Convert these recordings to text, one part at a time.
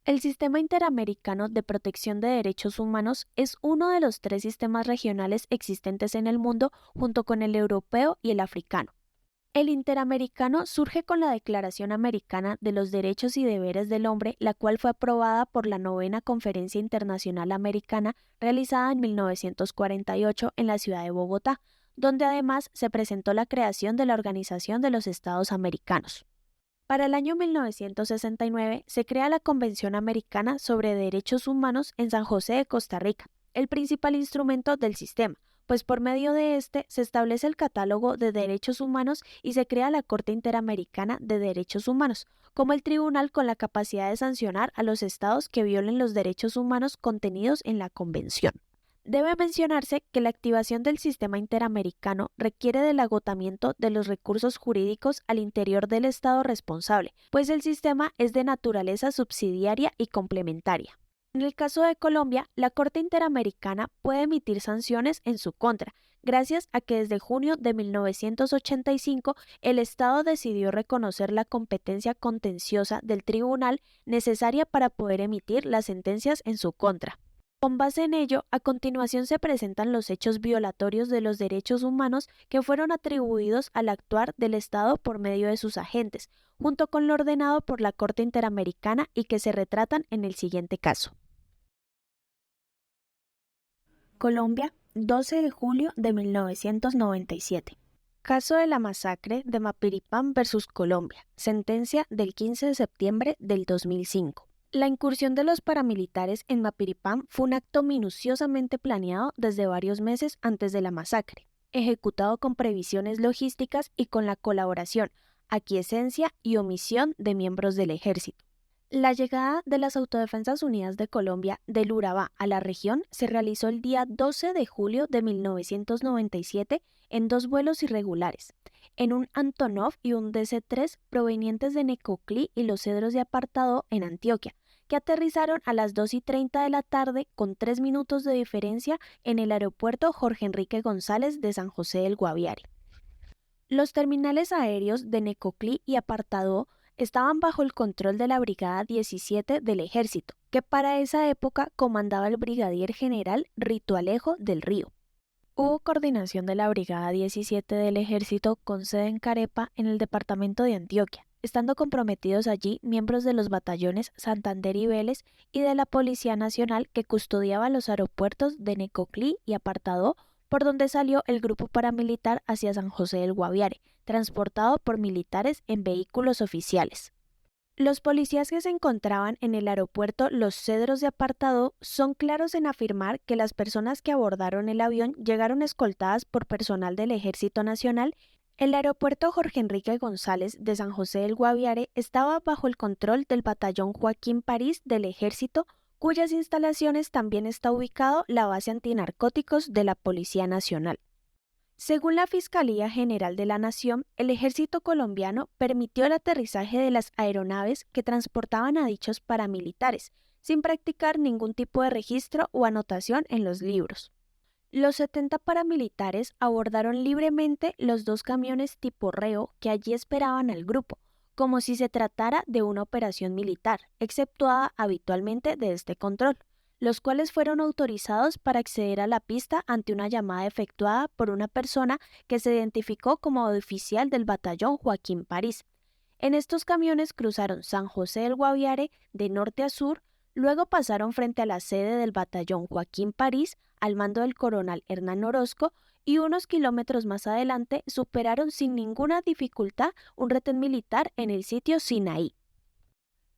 El Sistema Interamericano de Protección de Derechos Humanos es uno de los tres sistemas regionales existentes en el mundo junto con el europeo y el africano. El Interamericano surge con la Declaración Americana de los Derechos y Deberes del Hombre, la cual fue aprobada por la Novena Conferencia Internacional Americana realizada en 1948 en la ciudad de Bogotá, donde además se presentó la creación de la Organización de los Estados Americanos. Para el año 1969 se crea la Convención Americana sobre Derechos Humanos en San José de Costa Rica, el principal instrumento del sistema, pues por medio de este se establece el catálogo de derechos humanos y se crea la Corte Interamericana de Derechos Humanos, como el tribunal con la capacidad de sancionar a los estados que violen los derechos humanos contenidos en la Convención. Debe mencionarse que la activación del sistema interamericano requiere del agotamiento de los recursos jurídicos al interior del Estado responsable, pues el sistema es de naturaleza subsidiaria y complementaria. En el caso de Colombia, la Corte Interamericana puede emitir sanciones en su contra, gracias a que desde junio de 1985 el Estado decidió reconocer la competencia contenciosa del tribunal necesaria para poder emitir las sentencias en su contra. Con base en ello, a continuación se presentan los hechos violatorios de los derechos humanos que fueron atribuidos al actuar del Estado por medio de sus agentes, junto con lo ordenado por la Corte Interamericana y que se retratan en el siguiente caso. Colombia, 12 de julio de 1997. Caso de la masacre de Mapiripán versus Colombia. Sentencia del 15 de septiembre del 2005. La incursión de los paramilitares en Mapiripán fue un acto minuciosamente planeado desde varios meses antes de la masacre, ejecutado con previsiones logísticas y con la colaboración, aquiescencia y omisión de miembros del ejército. La llegada de las Autodefensas Unidas de Colombia del Urabá a la región se realizó el día 12 de julio de 1997 en dos vuelos irregulares, en un Antonov y un DC-3 provenientes de Necoclí y Los Cedros de Apartadó en Antioquia, que aterrizaron a las 2:30 de la tarde con 3 minutos de diferencia en el aeropuerto Jorge Enrique González de San José del Guaviare. Los terminales aéreos de Necoclí y Apartadó estaban bajo el control de la Brigada 17 del Ejército, que para esa época comandaba el brigadier general Rito Alejo del Río. Hubo coordinación de la Brigada 17 del Ejército con sede en Carepa, en el departamento de Antioquia, estando comprometidos allí miembros de los batallones Santander y Vélez y de la Policía Nacional que custodiaba los aeropuertos de Necoclí y Apartadó, por donde salió el grupo paramilitar hacia San José del Guaviare, transportado por militares en vehículos oficiales. Los policías que se encontraban en el aeropuerto Los Cedros de Apartadó son claros en afirmar que las personas que abordaron el avión llegaron escoltadas por personal del Ejército Nacional. El aeropuerto Jorge Enrique González de San José del Guaviare estaba bajo el control del batallón Joaquín París del Ejército, cuyas instalaciones también está ubicado la base antinarcóticos de la Policía Nacional. Según la Fiscalía General de la Nación, el ejército colombiano permitió el aterrizaje de las aeronaves que transportaban a dichos paramilitares, sin practicar ningún tipo de registro o anotación en los libros. Los 70 paramilitares abordaron libremente los dos camiones tipo reo que allí esperaban al grupo, como si se tratara de una operación militar, exceptuada habitualmente de este control, los cuales fueron autorizados para acceder a la pista ante una llamada efectuada por una persona que se identificó como oficial del batallón Joaquín París. En estos camiones cruzaron San José del Guaviare de norte a sur, luego pasaron frente a la sede del batallón Joaquín París al mando del coronel Hernán Orozco y unos kilómetros más adelante superaron sin ninguna dificultad un retén militar en el sitio Sinaí.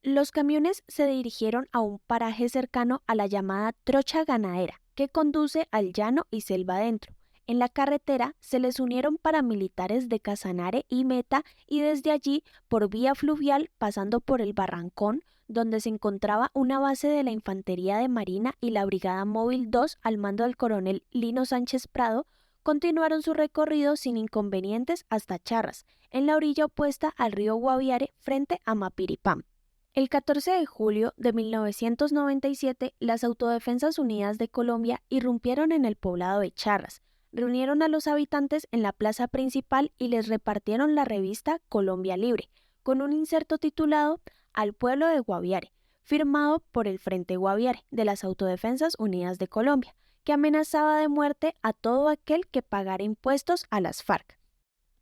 Los camiones se dirigieron a un paraje cercano a la llamada Trocha Ganadera, que conduce al llano y selva adentro. En la carretera se les unieron paramilitares de Casanare y Meta y desde allí, por vía fluvial, pasando por el Barrancón, donde se encontraba una base de la Infantería de Marina y la Brigada Móvil 2 al mando del coronel Lino Sánchez Prado, continuaron su recorrido sin inconvenientes hasta Charras, en la orilla opuesta al río Guaviare frente a Mapiripán. El 14 de julio de 1997, las Autodefensas Unidas de Colombia irrumpieron en el poblado de Charras, reunieron a los habitantes en la plaza principal y les repartieron la revista Colombia Libre, con un inserto titulado Al pueblo de Guaviare, firmado por el Frente Guaviare de las Autodefensas Unidas de Colombia, que amenazaba de muerte a todo aquel que pagara impuestos a las FARC.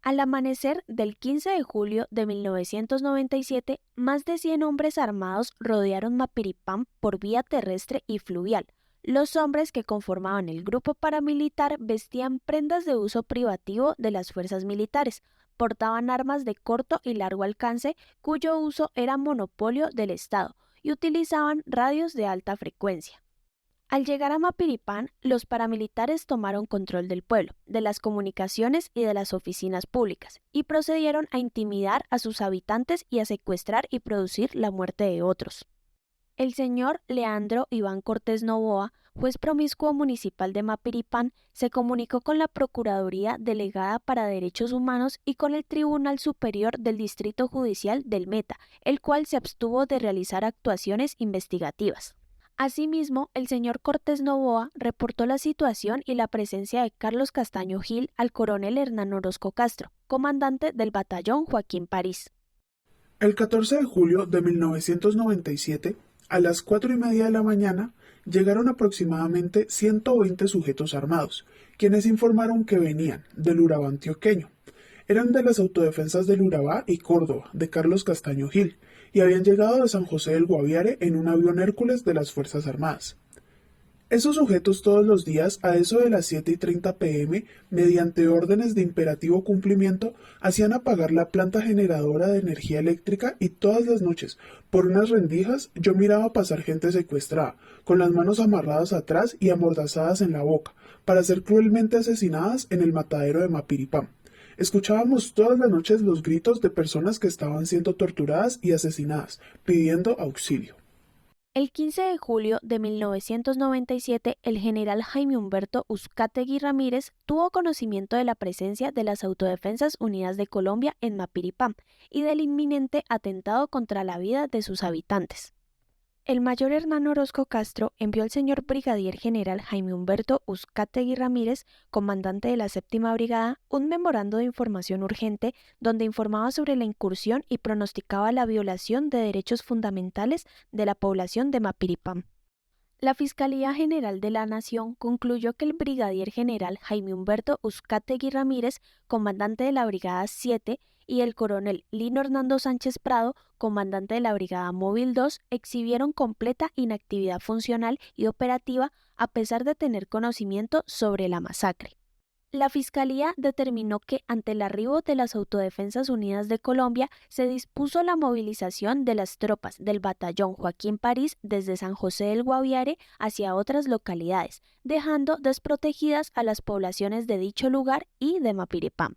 Al amanecer del 15 de julio de 1997, más de 100 hombres armados rodearon Mapiripán por vía terrestre y fluvial. Los hombres que conformaban el grupo paramilitar vestían prendas de uso privativo de las fuerzas militares, portaban armas de corto y largo alcance cuyo uso era monopolio del Estado y utilizaban radios de alta frecuencia. Al llegar a Mapiripán, los paramilitares tomaron control del pueblo, de las comunicaciones y de las oficinas públicas, y procedieron a intimidar a sus habitantes y a secuestrar y producir la muerte de otros. El señor Leandro Iván Cortés Novoa, juez promiscuo municipal de Mapiripán, se comunicó con la Procuraduría Delegada para Derechos Humanos y con el Tribunal Superior del Distrito Judicial del Meta, el cual se abstuvo de realizar actuaciones investigativas. Asimismo, el señor Cortés Novoa reportó la situación y la presencia de Carlos Castaño Gil al coronel Hernán Orozco Castro, comandante del batallón Joaquín París. El 14 de julio de 1997, a las 4:30 de la mañana, llegaron aproximadamente 120 sujetos armados, quienes informaron que venían del Urabá antioqueño. Eran de las autodefensas del Urabá y Córdoba, de Carlos Castaño Gil, y habían llegado de San José del Guaviare en un avión Hércules de las Fuerzas Armadas. Esos sujetos todos los días, a eso de las 7:30 p.m., mediante órdenes de imperativo cumplimiento, hacían apagar la planta generadora de energía eléctrica y todas las noches, por unas rendijas, yo miraba pasar gente secuestrada, con las manos amarradas atrás y amordazadas en la boca, para ser cruelmente asesinadas en el matadero de Mapiripán. Escuchábamos todas las noches los gritos de personas que estaban siendo torturadas y asesinadas, pidiendo auxilio. El 15 de julio de 1997, el general Jaime Humberto Uzcategui Ramírez tuvo conocimiento de la presencia de las Autodefensas Unidas de Colombia en Mapiripán y del inminente atentado contra la vida de sus habitantes. El mayor Hernán Orozco Castro envió al señor brigadier general Jaime Humberto Uzcategui Ramírez, comandante de la 7ª Brigada, un memorando de información urgente donde informaba sobre la incursión y pronosticaba la violación de derechos fundamentales de la población de Mapiripán. La Fiscalía General de la Nación concluyó que el brigadier general Jaime Humberto Uzcategui Ramírez, comandante de la Brigada 7, y el coronel Lino Hernando Sánchez Prado, comandante de la Brigada Móvil 2, exhibieron completa inactividad funcional y operativa a pesar de tener conocimiento sobre la masacre. La Fiscalía determinó que, ante el arribo de las Autodefensas Unidas de Colombia, se dispuso la movilización de las tropas del batallón Joaquín París desde San José del Guaviare hacia otras localidades, dejando desprotegidas a las poblaciones de dicho lugar y de Mapiripán.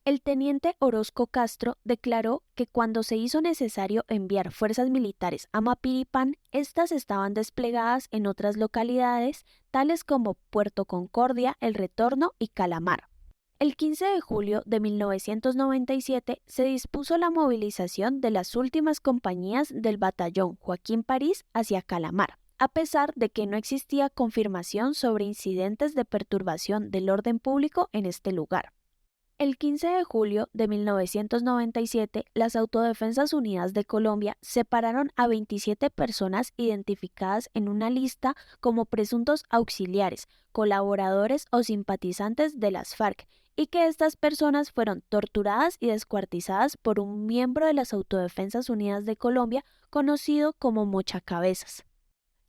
El teniente Orozco Castro declaró que cuando se hizo necesario enviar fuerzas militares a Mapiripán, estas estaban desplegadas en otras localidades, tales como Puerto Concordia, El Retorno y Calamar. El 15 de julio de 1997 se dispuso la movilización de las últimas compañías del batallón Joaquín París hacia Calamar, a pesar de que no existía confirmación sobre incidentes de perturbación del orden público en este lugar. El 15 de julio de 1997, las Autodefensas Unidas de Colombia separaron a 27 personas identificadas en una lista como presuntos auxiliares, colaboradores o simpatizantes de las FARC, y que estas personas fueron torturadas y descuartizadas por un miembro de las Autodefensas Unidas de Colombia conocido como Mochacabezas.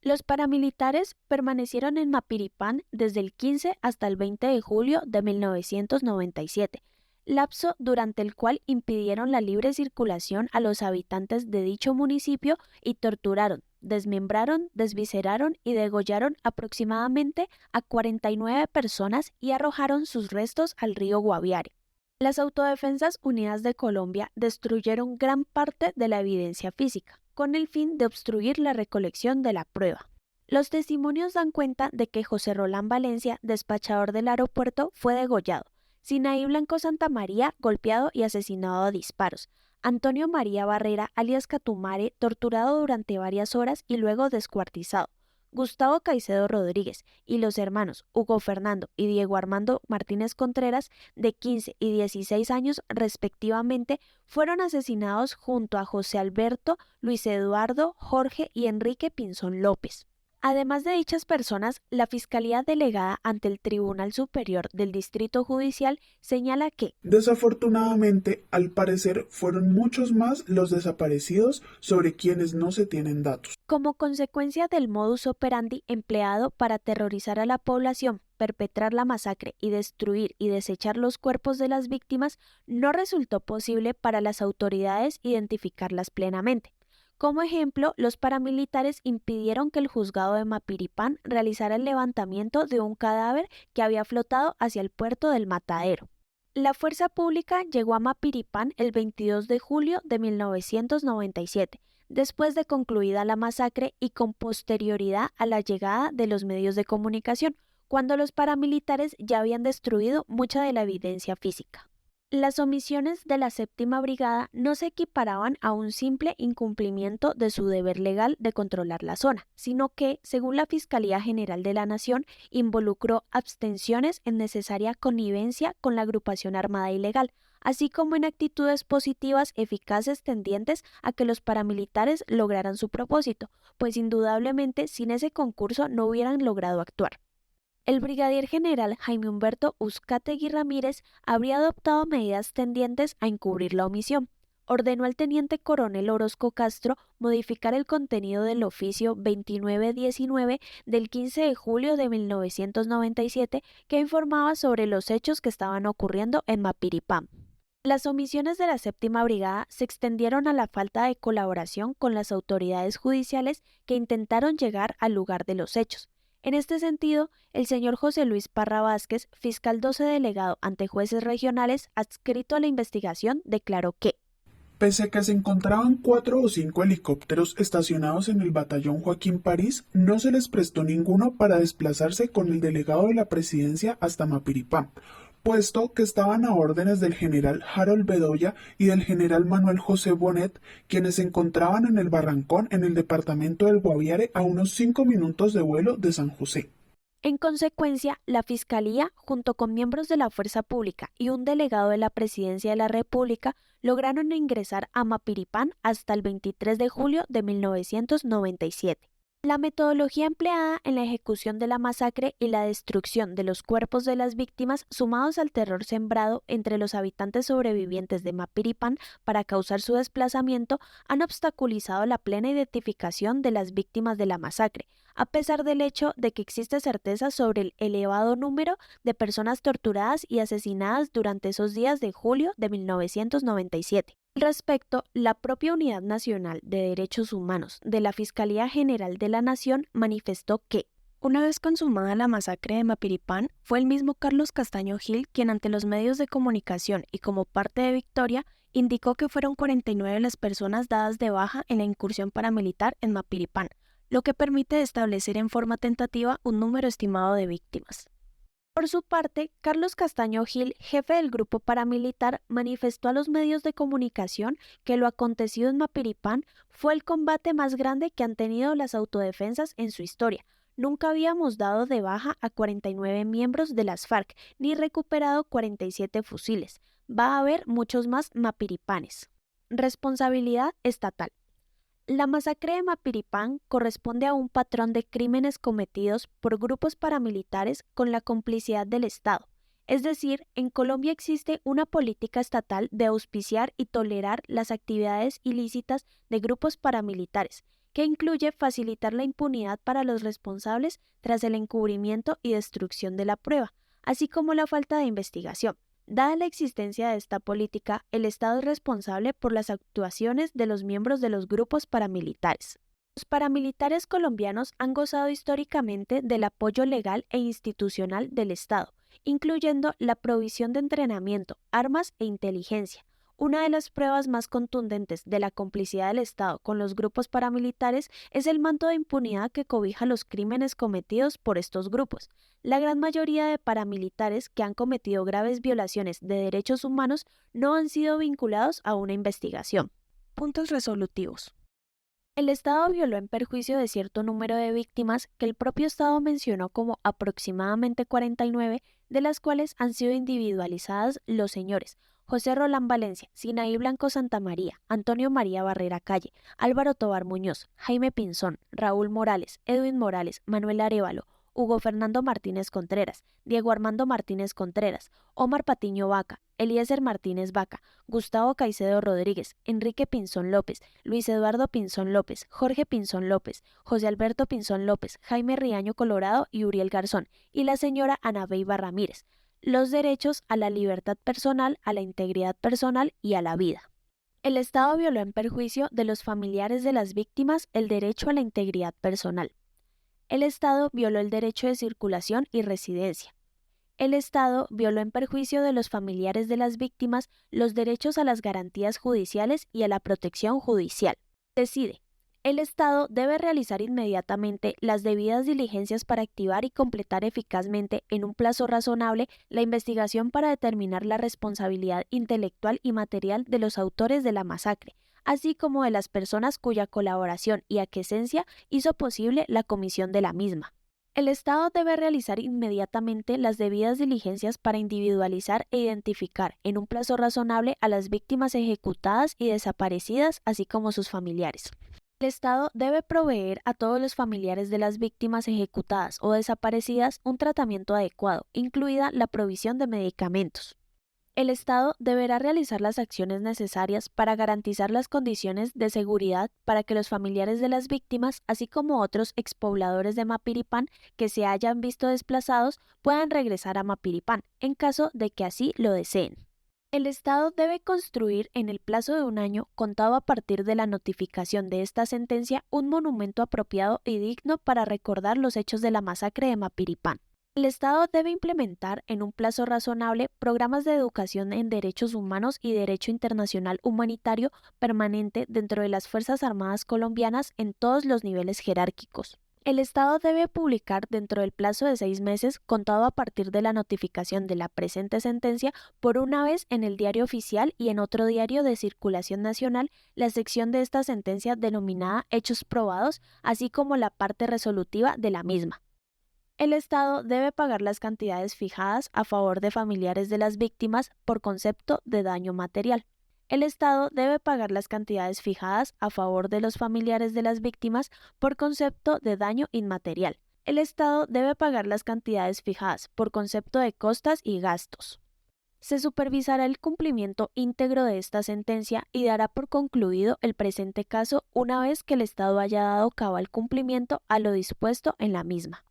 Los paramilitares permanecieron en Mapiripán desde el 15 hasta el 20 de julio de 1997, lapso durante el cual impidieron la libre circulación a los habitantes de dicho municipio y torturaron, desmembraron, desvisceraron y degollaron aproximadamente a 49 personas y arrojaron sus restos al río Guaviare. Las Autodefensas Unidas de Colombia destruyeron gran parte de la evidencia física, con el fin de obstruir la recolección de la prueba. Los testimonios dan cuenta de que José Rolán Valencia, despachador del aeropuerto, fue degollado, Sinaí Blanco Santamaría golpeado y asesinado a disparos, Antonio María Barrera, alias Catumare, torturado durante varias horas y luego descuartizado, Gustavo Caicedo Rodríguez y los hermanos Hugo Fernando y Diego Armando Martínez Contreras, de 15 y 16 años respectivamente, fueron asesinados junto a José Alberto, Luis Eduardo, Jorge y Enrique Pinzón López. Además de dichas personas, la Fiscalía delegada ante el Tribunal Superior del Distrito Judicial señala que, desafortunadamente, al parecer fueron muchos más los desaparecidos sobre quienes no se tienen datos. como consecuencia del modus operandi empleado para aterrorizar a la población, perpetrar la masacre y destruir y desechar los cuerpos de las víctimas, no resultó posible para las autoridades identificarlas plenamente. Como ejemplo, los paramilitares impidieron que el juzgado de Mapiripán realizara el levantamiento de un cadáver que había flotado hacia el puerto del Matadero. La fuerza pública llegó a Mapiripán el 22 de julio de 1997, después de concluida la masacre y con posterioridad a la llegada de los medios de comunicación, cuando los paramilitares ya habían destruido mucha de la evidencia física. Las omisiones de la Séptima Brigada no se equiparaban a un simple incumplimiento de su deber legal de controlar la zona, sino que, según la Fiscalía General de la Nación, involucró abstenciones en necesaria connivencia con la agrupación armada ilegal, así como en actitudes positivas eficaces tendientes a que los paramilitares lograran su propósito, pues indudablemente sin ese concurso no hubieran logrado actuar. El brigadier general Jaime Humberto Uzcategui Ramírez habría adoptado medidas tendientes a encubrir la omisión. Ordenó al teniente coronel Orozco Castro modificar el contenido del oficio 2919 del 15 de julio de 1997 que informaba sobre los hechos que estaban ocurriendo en Mapiripán. Las omisiones de la Séptima Brigada se extendieron a la falta de colaboración con las autoridades judiciales que intentaron llegar al lugar de los hechos. En este sentido, el señor José Luis Parra Vázquez, fiscal 12 delegado ante jueces regionales adscrito a la investigación, declaró que, pese a que se encontraban 4 o 5 helicópteros estacionados en el batallón Joaquín París, no se les prestó ninguno para desplazarse con el delegado de la presidencia hasta Mapiripán, puesto que estaban a órdenes del general Harold Bedoya y del general Manuel José Bonet, quienes se encontraban en el Barrancón en el departamento del Guaviare a unos 5 minutos de vuelo de San José. en consecuencia, la Fiscalía, junto con miembros de la Fuerza Pública y un delegado de la Presidencia de la República, lograron ingresar a Mapiripán hasta el 23 de julio de 1997. La metodología empleada en la ejecución de la masacre y la destrucción de los cuerpos de las víctimas, sumados al terror sembrado entre los habitantes sobrevivientes de Mapiripán para causar su desplazamiento, han obstaculizado la plena identificación de las víctimas de la masacre, a pesar del hecho de que existe certeza sobre el elevado número de personas torturadas y asesinadas durante esos días de julio de 1997. Al respecto, la propia Unidad Nacional de Derechos Humanos de la Fiscalía General de la Nación manifestó que, una vez consumada la masacre de Mapiripán, fue el mismo Carlos Castaño Gil quien ante los medios de comunicación y como parte de Victoria, indicó que fueron 49 las personas dadas de baja en la incursión paramilitar en Mapiripán, lo que permite establecer en forma tentativa un número estimado de víctimas. Por su parte, Carlos Castaño Gil, jefe del grupo paramilitar, manifestó a los medios de comunicación que lo acontecido en Mapiripán fue el combate más grande que han tenido las autodefensas en su historia. Nunca habíamos dado de baja a 49 miembros de las FARC ni recuperado 47 fusiles. Va a haber muchos más Mapiripanes. Responsabilidad estatal. La masacre de Mapiripán corresponde a un patrón de crímenes cometidos por grupos paramilitares con la complicidad del Estado. Es decir, en Colombia existe una política estatal de auspiciar y tolerar las actividades ilícitas de grupos paramilitares, que incluye facilitar la impunidad para los responsables tras el encubrimiento y destrucción de la prueba, así como la falta de investigación. Dada la existencia de esta política, el Estado es responsable por las actuaciones de los miembros de los grupos paramilitares. Los paramilitares colombianos han gozado históricamente del apoyo legal e institucional del Estado, incluyendo la provisión de entrenamiento, armas e inteligencia. Una de las pruebas más contundentes de la complicidad del Estado con los grupos paramilitares es el manto de impunidad que cobija los crímenes cometidos por estos grupos. La gran mayoría de paramilitares que han cometido graves violaciones de derechos humanos no han sido vinculados a una investigación. Puntos resolutivos. El Estado violó en perjuicio de cierto número de víctimas que el propio Estado mencionó como aproximadamente 49, de las cuales han sido individualizadas los señores José Rolán Valencia, Sinaí Blanco Santamaría, Antonio María Barrera Calle, Álvaro Tobar Muñoz, Jaime Pinzón, Raúl Morales, Edwin Morales, Manuel Arévalo, Hugo Fernando Martínez Contreras, Diego Armando Martínez Contreras, Omar Patiño Vaca, Eliezer Martínez Vaca, Gustavo Caicedo Rodríguez, Enrique Pinzón López, Luis Eduardo Pinzón López, Jorge Pinzón López, José Alberto Pinzón López, Jaime Riaño Colorado y Uriel Garzón, y la señora Ana Beiba Ramírez. Los derechos a la libertad personal, a la integridad personal y a la vida. El Estado violó en perjuicio de los familiares de las víctimas el derecho a la integridad personal. El Estado violó el derecho de circulación y residencia. El Estado violó en perjuicio de los familiares de las víctimas los derechos a las garantías judiciales y a la protección judicial. Decide. El Estado debe realizar inmediatamente las debidas diligencias para activar y completar eficazmente en un plazo razonable la investigación para determinar la responsabilidad intelectual y material de los autores de la masacre, así como de las personas cuya colaboración y aquiescencia hizo posible la comisión de la misma. El Estado debe realizar inmediatamente las debidas diligencias para individualizar e identificar en un plazo razonable a las víctimas ejecutadas y desaparecidas, así como sus familiares. El Estado debe proveer a todos los familiares de las víctimas ejecutadas o desaparecidas un tratamiento adecuado, incluida la provisión de medicamentos. El Estado deberá realizar las acciones necesarias para garantizar las condiciones de seguridad para que los familiares de las víctimas, así como otros expobladores de Mapiripán que se hayan visto desplazados, puedan regresar a Mapiripán, en caso de que así lo deseen. El Estado debe construir en el plazo de un año, contado a partir de la notificación de esta sentencia, un monumento apropiado y digno para recordar los hechos de la masacre de Mapiripán. El Estado debe implementar en un plazo razonable programas de educación en derechos humanos y derecho internacional humanitario permanente dentro de las Fuerzas Armadas colombianas en todos los niveles jerárquicos. El Estado debe publicar dentro del plazo de 6 meses, contado a partir de la notificación de la presente sentencia, por una vez en el Diario Oficial y en otro diario de circulación nacional, la sección de esta sentencia denominada Hechos Probados, así como la parte resolutiva de la misma. El Estado debe pagar las cantidades fijadas a favor de familiares de las víctimas por concepto de daño material. El Estado debe pagar las cantidades fijadas a favor de los familiares de las víctimas por concepto de daño inmaterial. El Estado debe pagar las cantidades fijadas por concepto de costas y gastos. Se supervisará el cumplimiento íntegro de esta sentencia y dará por concluido el presente caso una vez que el Estado haya dado cabal cumplimiento a lo dispuesto en la misma.